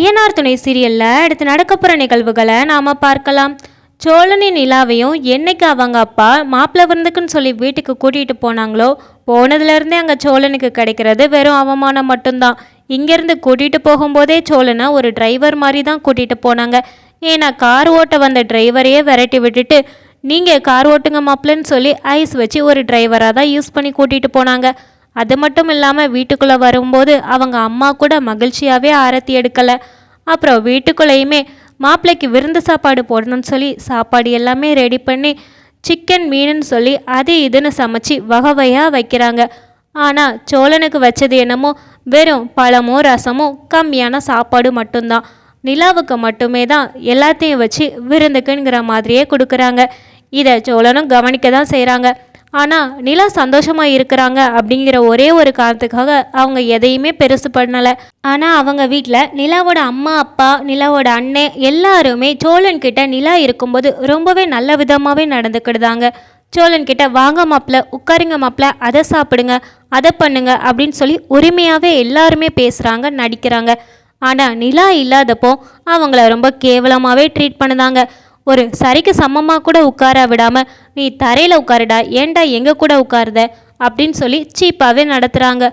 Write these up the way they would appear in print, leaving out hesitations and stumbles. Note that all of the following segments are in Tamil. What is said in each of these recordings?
ஐயனார் துணை சீரியலில் அடுத்து நடக்கப்புற நிகழ்வுகளை நாம் பார்க்கலாம். சோழனின் நிலாவையும் என்னைக்கு அவங்க அப்பா மாப்பிள்ளை விருந்துக்குன்னு சொல்லி வீட்டுக்கு கூட்டிகிட்டு போனாங்களோ போனதுலேருந்தே அங்கே சோழனுக்கு கிடைக்கிறது வெறும் அவமானம் மட்டும்தான். இங்கேருந்து கூட்டிகிட்டு போகும்போதே சோழனை ஒரு டிரைவர் மாதிரி தான் கூட்டிகிட்டு போனாங்க. ஏன்னா கார் ஓட்ட வந்த டிரைவரையே விரட்டி விட்டுட்டு நீங்கள் கார் ஓட்டுங்க மாப்பிள்ளைன்னு சொல்லி ஐஸ் வச்சு ஒரு டிரைவராக தான் யூஸ் பண்ணி கூட்டிகிட்டு போனாங்க. அது மட்டும் இல்லாமல் வீட்டுக்குள்ளே வரும்போது அவங்க அம்மா கூட மகிழ்ச்சியாகவே ஆரத்தி எடுக்கலை. அப்புறம் வீட்டுக்குள்ளேயுமே மாப்பிள்ளைக்கு விருந்து சாப்பாடு போடணும்னு சொல்லி சாப்பாடு எல்லாமே ரெடி பண்ணி சிக்கன் மீனுன்னு சொல்லி அது இதுன்னு சமைச்சு வகை வகையாக வைக்கிறாங்க. ஆனால் சோழனுக்கு வச்சது என்னமோ வெறும் பழமும் ரசமும் கம்மியான சாப்பாடு மட்டும்தான். நிலாவுக்கு மட்டுமே தான் எல்லாத்தையும் வச்சு விருந்துக்குங்கிற மாதிரியே கொடுக்குறாங்க. இதை சோழனும் கவனிக்க தான் செய்கிறாங்க. ஆனால் நிலா சந்தோஷமாக இருக்கிறாங்க அப்படிங்கிற ஒரே ஒரு காரணத்துக்காக அவங்க எதையுமே பெருசு பண்ணலை. ஆனால் அவங்க வீட்டில் நிலாவோட அம்மா அப்பா நிலாவோட அண்ணன் எல்லாருமே சோழன்கிட்ட நிலா இருக்கும்போது ரொம்பவே நல்ல விதமாகவே நடந்துக்கிடுதாங்க. சோழன்கிட்ட வாங்க மாப்பிள்ள உட்காருங்க மாப்பிள்ள அதை சாப்பிடுங்க அதை பண்ணுங்க அப்படின்னு சொல்லி உரிமையாகவே எல்லாருமே பேசுகிறாங்க நடிக்கிறாங்க. ஆனால் நிலா இல்லாதப்போ அவங்கள ரொம்ப கேவலமாகவே ட்ரீட் பண்ணுதாங்க. ஒரு சரிக்கு சமமாக கூட உட்கார விடாமல் நீ தரையில் உட்காருடா ஏன்டா எங்கள் கூட உட்காருத அப்படின்னு சொல்லி சீப்பாகவே நடத்துகிறாங்க.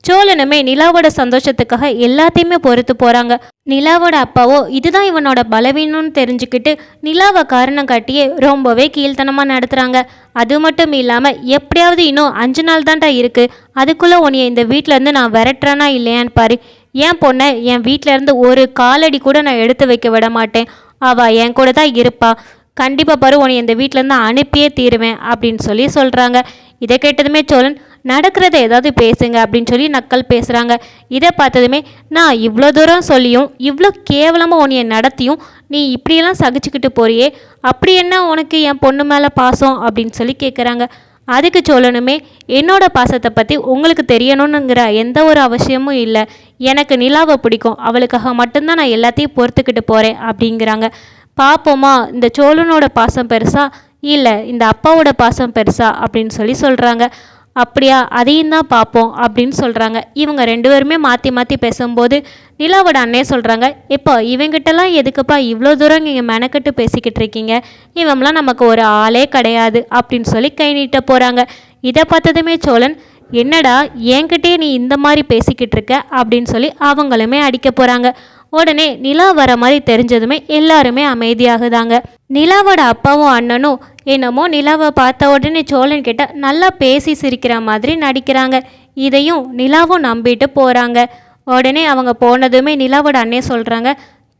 சோழனுமே நிலாவோட சந்தோஷத்துக்காக எல்லாத்தையுமே பொறுத்து போகிறாங்க. நிலாவோட அப்பாவோ இதுதான் இவனோட பலவீனம்னு தெரிஞ்சுக்கிட்டு நிலாவை காரணம் காட்டியே ரொம்பவே கீழ்த்தனமாக நடத்துகிறாங்க. அது மட்டும் இல்லாமல் எப்படியாவது இன்னும் 5 நாள் தான்டா இருக்குது, அதுக்குள்ளே உன்னைய இந்த வீட்டிலேருந்து நான் விரட்டுறேனா இல்லையான்னு பாரு. என் பொண்ணை என் வீட்டிலேருந்து ஒரு காலடி கூட நான் எடுத்து வைக்க விட மாட்டேன், அவள் என் கூட தான் இருப்பா, கண்டிப்பாக பாரு உன்னை இந்த வீட்டிலேருந்து அனுப்பியே தீருவேன் அப்படின்னு சொல்லி சொல்கிறாங்க. இதை கேட்டதுமே சோழன் நடக்கிறத ஏதாவது பேசுங்க அப்படின்னு சொல்லி நக்கல் பேசுகிறாங்க. இதை பார்த்ததுமே நான் இவ்வளோ தூரம் சொல்லியும் இவ்வளோ கேவலமாக உன்னைய நடத்தியும் நீ இப்படியெல்லாம் சகிச்சுக்கிட்டு போறியே, அப்படி என்ன உனக்கு என் பொண்ணு மேலே பாசம் அப்படின்னு சொல்லி கேட்குறாங்க. அதுக்கு சோழனுமே என்னோட பாசத்தை பற்றி உங்களுக்கு தெரியணுங்கிற எந்த ஒரு அவசியமும் இல்லை, எனக்கு நிலாவை பிடிக்கும், அவளுக்காக மட்டும்தான் நான் எல்லாத்தையும் பொறுத்துக்கிட்டு போகிறேன் அப்படிங்கிறாங்க. பார்ப்போமா இந்த சோழனோட பாசம் பெருசா இல்லை இந்த அப்பாவோட பாசம் பெருசா அப்படின்னு சொல்லி சொல்கிறாங்க. அப்படியா அதையும் தான் பார்ப்போம் அப்படின்னு சொல்கிறாங்க. இவங்க 2 பேருமே மாற்றி மாற்றி பேசும்போது நிலாவோட அண்ணே சொல்கிறாங்க, இப்போ இவங்கிட்டலாம் எதுக்குப்பா இவ்வளோ தூரம் நீங்கள் மெனக்கட்டு பேசிக்கிட்டு இருக்கீங்க, இவங்களாம் நமக்கு ஒரு ஆளே கிடையாது அப்படின்னு சொல்லி கை நீட்ட போகிறாங்க. இதை பார்த்ததுமே சோழன் என்னடா என்கிட்டயே நீ இந்த மாதிரி பேசிக்கிட்டு இருக்க அப்படின்னு சொல்லி அவங்களுமே அடிக்க போகிறாங்க. உடனே நிலா வர மாதிரி தெரிஞ்சதுமே எல்லாருமே அமைதியாகுதாங்க. நிலாவோட அப்பாவும் அண்ணனும் என்னமோ நிலாவை பார்த்த உடனே சோழன் கிட்ட நல்லா பேசி சிரிக்கிற மாதிரி நடிக்கிறாங்க. இதையும் நிலாவும் நம்பிட்டு போகிறாங்க. உடனே அவங்க போனதுமே நிலாவோட அண்ணே சொல்கிறாங்க,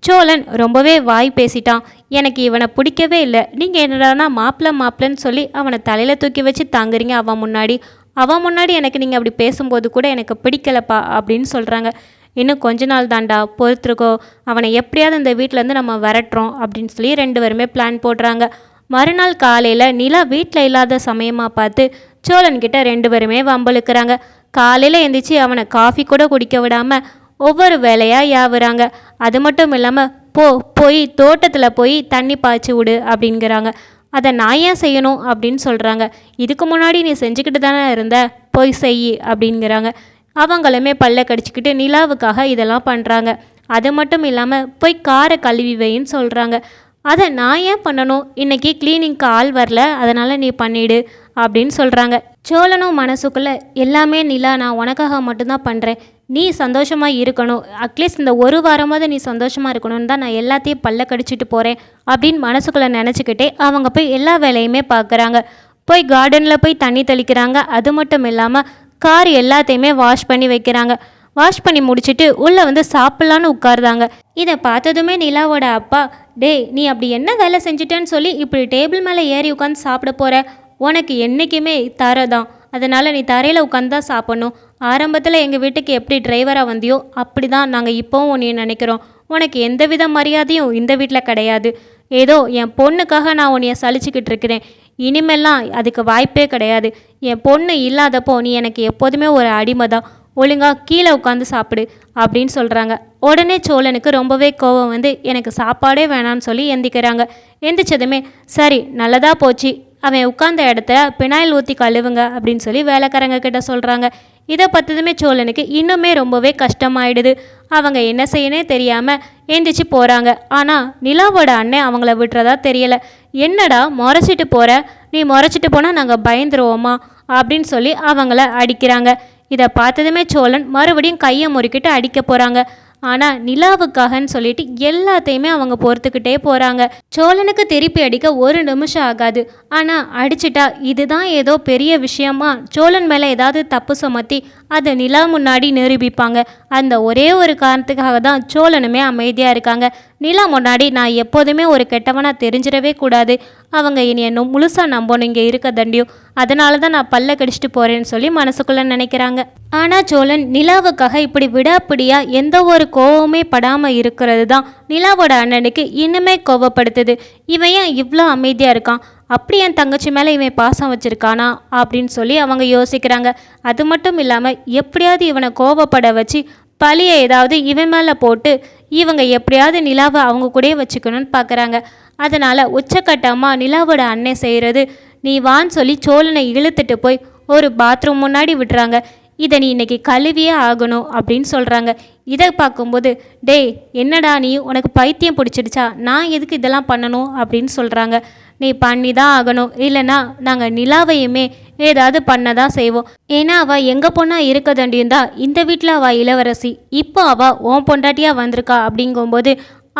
சோழன் ரொம்பவே வாய் பேசிட்டான், எனக்கு இவனை பிடிக்கவே இல்லை, நீங்கள் என்னடானா மாப்பிள்ளன்னு சொல்லி அவனை தலையில் தூக்கி வச்சு தாங்குறீங்க அவன் முன்னாடி எனக்கு நீங்கள் அப்படி பேசும்போது கூட எனக்கு பிடிக்கலப்பா அப்படின்னு சொல்கிறாங்க. இன்னும் கொஞ்ச நாள் தாண்டா பொறுத்துருக்கோ, அவனை எப்படியாவது இந்த வீட்டிலேருந்து நம்ம விரட்டுறோம் அப்படின்னு சொல்லி 2 பேருமே பிளான் போடுறாங்க. மறுநாள் காலையில் நிலா வீட்டில் இல்லாத சமயமாக பார்த்து சோழன்கிட்ட 2 பேருமே வம்பளுக்கிறாங்க. காலையில் எழுந்திரிச்சு அவனை காஃபி கூட குடிக்க விடாமல் ஒவ்வொரு வேலையாக யாவுறாங்க. அது மட்டும் இல்லாமல் போய் தோட்டத்தில் போய் தண்ணி பாய்ச்சி விடு அப்படிங்கிறாங்க. அதை நான் ஏன் செய்யணும் அப்படின்னு சொல்கிறாங்க. இதுக்கு முன்னாடி நீ செஞ்சுக்கிட்டு தானே இருந்த, போய் செய் அப்படிங்கிறாங்க. அவங்களுமே பல்ல கடிச்சிக்கிட்டு நிலாவுக்காக இதெல்லாம் பண்ணுறாங்க. அது மட்டும் இல்லாமல் போய் காரை கழுவி வைன்னு சொல்கிறாங்க. அதை நான் ஏன் பண்ணணும், இன்றைக்கி கிளீனிங்க்கு ஆள் வரல, அதனால் நீ பண்ணிவிடு அப்படின்னு சொல்கிறாங்க. சோழனும் மனசுக்குள்ளே எல்லாமே நிலா நான் உனக்காக மட்டும்தான் பண்ணுறேன், நீ சந்தோஷமாக இருக்கணும், அட்லீஸ்ட் இந்த ஒரு வாரமாவது நீ சந்தோஷமாக இருக்கணும்னு தான் நான் எல்லாத்தையும் பல்ல கடிச்சிட்டு போகிறேன் அப்படின்னு மனசுக்குள்ளே நினச்சிக்கிட்டே அவங்க போய் எல்லா வேலையுமே பார்க்குறாங்க. போய் கார்டனில் போய் தண்ணி தெளிக்கிறாங்க. அது மட்டும் இல்லாமல் கார் எல்லாத்தையுமே வாஷ் பண்ணி வைக்கிறாங்க. வாஷ் பண்ணி முடிச்சுட்டு உள்ளே வந்து சாப்பிட்லான்னு உட்காருதாங்க. இதை பார்த்ததுமே நிலாவோட அப்பா, டேய் நீ அப்படி என்ன வேலை செஞ்சிட்டேன்னு சொல்லி இப்படி டேபிள் மேலே ஏறி உட்காந்து சாப்பிட போகிற, உனக்கு என்றைக்குமே தரை தான், அதனால் நீ தரையில் உட்காந்து தான் சாப்பிட்ணும், ஆரம்பத்தில் எங்கள் வீட்டுக்கு எப்படி டிரைவராக வந்தியோ அப்படி தான் நாங்கள் இப்போவும் உன்னை நினைக்கிறோம், உனக்கு எந்த வித மரியாதையும் இந்த வீட்டில் கிடையாது, ஏதோ என் பொண்ணுக்காக நான் உன்னைய சலிச்சுக்கிட்டு இருக்கிறேன், இனிமேல்லாம் அதுக்கு வாய்ப்பே கிடையாது, என் பொண்ணு இல்லாதப்போ நீ எனக்கு எப்போதுமே ஒரு அடிமை தான், ஒழுங்காக கீழே உட்காந்து சாப்பிடு அப்படின்னு சொல்கிறாங்க. உடனே சோழனுக்கு ரொம்பவே கோபம் வந்து எனக்கு சாப்பாடே வேணான்னு சொல்லி எந்திக்கிறாங்க. எந்திரிச்சதுமே சரி நல்லதாக போச்சு, அவன் உட்கார்ந்த இடத்த பினாயில் ஊற்றி கழுவுங்க அப்படின்னு சொல்லி வேலைக்காரங்க கிட்ட சொல்கிறாங்க. இதை பார்த்ததுமே சோழனுக்கு இன்னுமே ரொம்பவே கஷ்டமாயிடுது. அவங்க என்ன செய்யனே தெரியாமல் எந்திரிச்சு போகிறாங்க. ஆனால் நிலாவோட அண்ணன் அவங்கள விட்டுறதா தெரியலை. என்னடா முறைச்சிட்டு போகிற, நீ முறைச்சிட்டு போனால் நாங்கள் பயந்துருவோமா அப்படின்னு சொல்லி அவங்கள அடிக்கிறாங்க. இதை பார்த்ததுமே சோழன் மறுபடியும் கையை முறுக்கிட்டு அடிக்க போகிறாங்க. ஆனால் நிலாவுக்காகன்னு சொல்லிட்டு எல்லாத்தையுமே அவங்க பொறுத்துக்கிட்டே போகிறாங்க. சோழனுக்கு திருப்பி அடிக்க ஒரு நிமிஷம் ஆகாது. ஆனால் அடிச்சிட்டா இதுதான் ஏதோ பெரிய விஷயமா சோழன் மேலே ஏதாவது தப்பு சுமத்தி அதை நிலா முன்னாடி நிரூபிப்பாங்க. அந்த ஒரே ஒரு காரணத்துக்காக தான் சோழனுமே அமைதியாக இருக்காங்க. நிலா முன்னாடி நான் எப்போதுமே ஒரு கெட்டவனாக தெரிஞ்சிடவே கூடாது, அவங்க இனி என்ன முழுசாக நம்பணும் இங்கே இருக்க தண்டியும், அதனால தான் நான் பல்ல கடிச்சிட்டு போகிறேன்னு சொல்லி மனசுக்குள்ளே நினைக்கிறாங்க. ஆனால் சோழன் நிலாவுக்காக இப்படி விடாப்பிடியாக எந்த ஒரு கோவமே படாமல் இருக்கிறது தான் நிலாவோட அண்ணனுக்கு இன்னுமே கோவப்படுத்துது. இவன் ஏன் இவ்வளோ அமைதியாக இருக்கான், அப்படி என் தங்கச்சி மேலே இவன் பாசம் வச்சுருக்கானா அப்படின்னு சொல்லி அவங்க யோசிக்கிறாங்க. அது மட்டும் இல்லாமல் எப்படியாவது இவனை கோவப்பட வச்சு பழியை ஏதாவது இவன் மேலே போட்டு இவங்க எப்படியாவது நிலாவை அவங்க கூடயே வச்சுக்கணும்னு பார்க்குறாங்க. அதனால் உச்சக்கட்டமாக நிலாவோட அண்ணன் செய்கிறது, நீ வான்னு சொல்லி சோழனை இழுத்துட்டு போய் ஒரு பாத்ரூம் முன்னாடி விட்டுறாங்க. இதை நீ இன்னைக்கு கழுவியே ஆகணும் அப்படின்னு சொல்கிறாங்க. இதை பார்க்கும்போது, டேய் என்னடா நீ, உனக்கு பைத்தியம் பிடிச்சிடுச்சா, நான் எதுக்கு இதெல்லாம் பண்ணணும் அப்படின்னு சொல்கிறாங்க. நீ பண்ணி தான் ஆகணும், இல்லைன்னா நாங்கள் நிலாவையுமே ஏதாவது பண்ண தான் செய்வோம். ஏன்னா அவள் எங்கள் பொண்ணாக இருக்கதண்டியும் தான் இந்த வீட்டில் அவள் இளவரசி, இப்போ அவள் உன் பொண்டாட்டியாக வந்திருக்கா. அப்படிங்கும்போது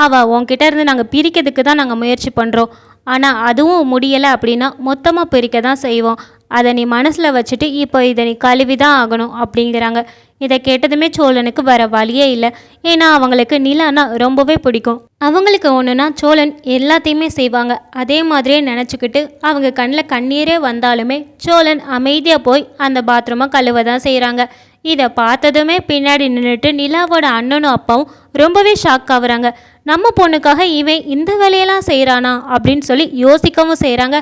அவள் உன்கிட்ட இருந்து நாங்கள் பிரிக்கிறதுக்கு தான் நாங்கள் முயற்சி பண்ணுறோம். ஆனால் அதுவும் முடியலை அப்படின்னா மொத்தமாக பிரிக்க தான் செய்வோம். அதை நீ மனசில் வச்சுட்டு இப்போ இதை நீ கழுவி தான் ஆகணும் அப்படிங்கிறாங்க. இதை கேட்டதுமே சோழனுக்கு வர வழியே இல்லை. ஏன்னா அவங்களுக்கு நிலானா ரொம்பவே பிடிக்கும். அவங்களுக்கு ஒன்றுனா சோழன் எல்லாத்தையுமே செய்வாங்க. அதே மாதிரியே நினச்சிக்கிட்டு அவங்க கண்ணில் கண்ணீரே வந்தாலுமே சோழன் அமைதியாக போய் அந்த பாத்ரூமை கழுவ தான் செய்கிறாங்க. இதை பார்த்ததுமே பின்னாடி நின்றுட்டு நிலாவோட அண்ணனும் அப்பாவும் ரொம்பவே ஷாக் ஆகுறாங்க. நம்ம பொண்ணுக்காக இவன் இந்த வேலையெல்லாம் செய்கிறானா அப்படின்னு சொல்லி யோசிக்கவும் செய்கிறாங்க.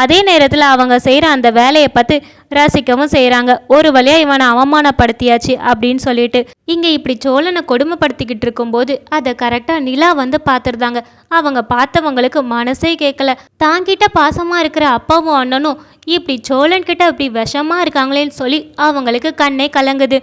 அதே நேரத்தில் அவங்க செய்கிற அந்த வேலையை பார்த்து ரசிக்கவும் செய்கிறாங்க. ஒரு வழியாக இவனை அவமானப்படுத்தியாச்சு அப்படின்னு சொல்லிட்டு இங்கே இப்படி சோழனை கொடுமைப்படுத்திக்கிட்டு இருக்கும்போது அதை கரெக்டாக நிலா வந்து பார்த்துருந்தாங்க. அவங்க பார்த்தவங்களுக்கு மனசே கேட்கல. தாங்கிட்ட பாசமாக இருக்கிற அப்பாவும் அண்ணனும் இப்படி சோழன்கிட்ட இப்படி விஷமாக இருக்காங்களேன்னு சொல்லி அவங்களுக்கு கண்ணே கலங்குது.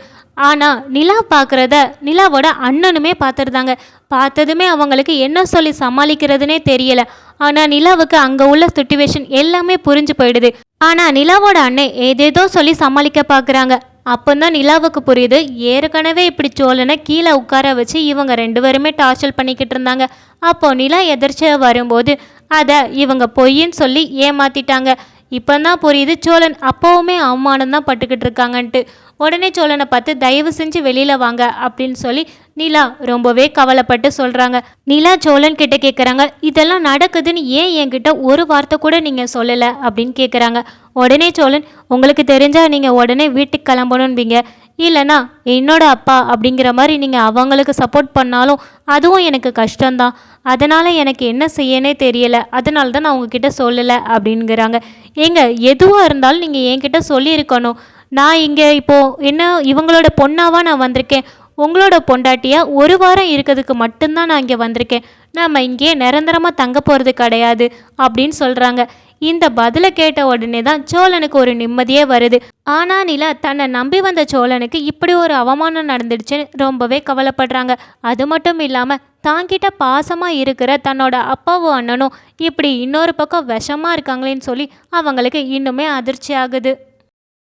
ஆனால் நிலா பார்க்குறத நிலாவோட அண்ணனுமே பார்த்துருந்தாங்க. பார்த்ததுமே அவங்களுக்கு என்ன சொல்லி சமாளிக்கிறதுனே தெரியலை. ஆனால் நிலாவுக்கு அங்கே உள்ள சிச்சுவேஷன் எல்லாமே புரிஞ்சு போயிடுது. ஆனால் நிலாவோட அண்ணன் ஏதேதோ சொல்லி சமாளிக்க பார்க்குறாங்க. அப்போதான் நிலாவுக்கு புரியுது, ஏற்கனவே இப்படி சோழனை கீழே உட்கார வச்சு இவங்க 2 பேருமே டார்ச்சர் பண்ணிக்கிட்டு இருந்தாங்க. அப்போ நிலா எதிர்ச்சியாக வரும்போது அதை இவங்க பொய்ன்னு சொல்லி ஏமாத்திட்டாங்க. இப்போ தான் புரியுது சோழன் அப்போவுமே அவமானம் தான் பட்டுக்கிட்டு இருக்காங்கன்ட்டு. உடனே சோழனை பார்த்து தயவு செஞ்சு வெளியில் வாங்க அப்படின்னு சொல்லி நிலா ரொம்பவே கவலைப்பட்டு சொல்கிறாங்க. நிலா சோழன் கிட்ட கேட்குறாங்க, இதெல்லாம் நடக்குதுன்னு ஏன் என்கிட்ட ஒரு வார்த்தை கூட நீங்கள் சொல்லலை அப்படின்னு கேட்குறாங்க. உடனே சோழன், உங்களுக்கு தெரிஞ்சால் நீங்கள் உடனே வீட்டுக்கு கிளம்பணும்பீங்க, இல்லைனா என்னோட அப்பா அப்படிங்கிற மாதிரி நீங்கள் அவங்களுக்கு சப்போர்ட் பண்ணாலும் அதுவும் எனக்கு கஷ்டம்தான், அதனால் எனக்கு என்ன செய்யனே தெரியலை, அதனால தான் நான் உங்ககிட்ட சொல்லலை அப்படிங்கிறாங்க. ஏங்க எதுவாக இருந்தாலும் நீங்கள் என்கிட்ட சொல்லியிருக்கணும். நான் இங்கே இப்போது என்ன இவங்களோட பொண்ணாவா நான் வந்திருக்கேன், உங்களோட பொண்டாட்டியாக 1 வாரம் இருக்கிறதுக்கு மட்டும்தான் நான் இங்கே வந்திருக்கேன், நம்ம இங்கேயே நிரந்தரமாக தங்க போகிறது கிடையாது அப்படின்னு சொல்கிறாங்க. இந்த பதிலை கேட்ட உடனே தான் சோழனுக்கு ஒரு நிம்மதியே வருது. ஆனால் நிலா தன்னை நம்பி வந்த சோழனுக்கு இப்படி ஒரு அவமானம் நடந்துடுச்சுன்னு ரொம்பவே கவலைப்படுறாங்க. அது மட்டும் இல்லாமல் தாங்கிட்ட பாசமாக இருக்கிற தன்னோட அப்பாவும் அண்ணனும் இப்படி இன்னொரு பக்கம் விஷமாக இருக்காங்களேன்னு சொல்லி அவங்களுக்கு இன்னுமே அதிர்ச்சி ஆகுது.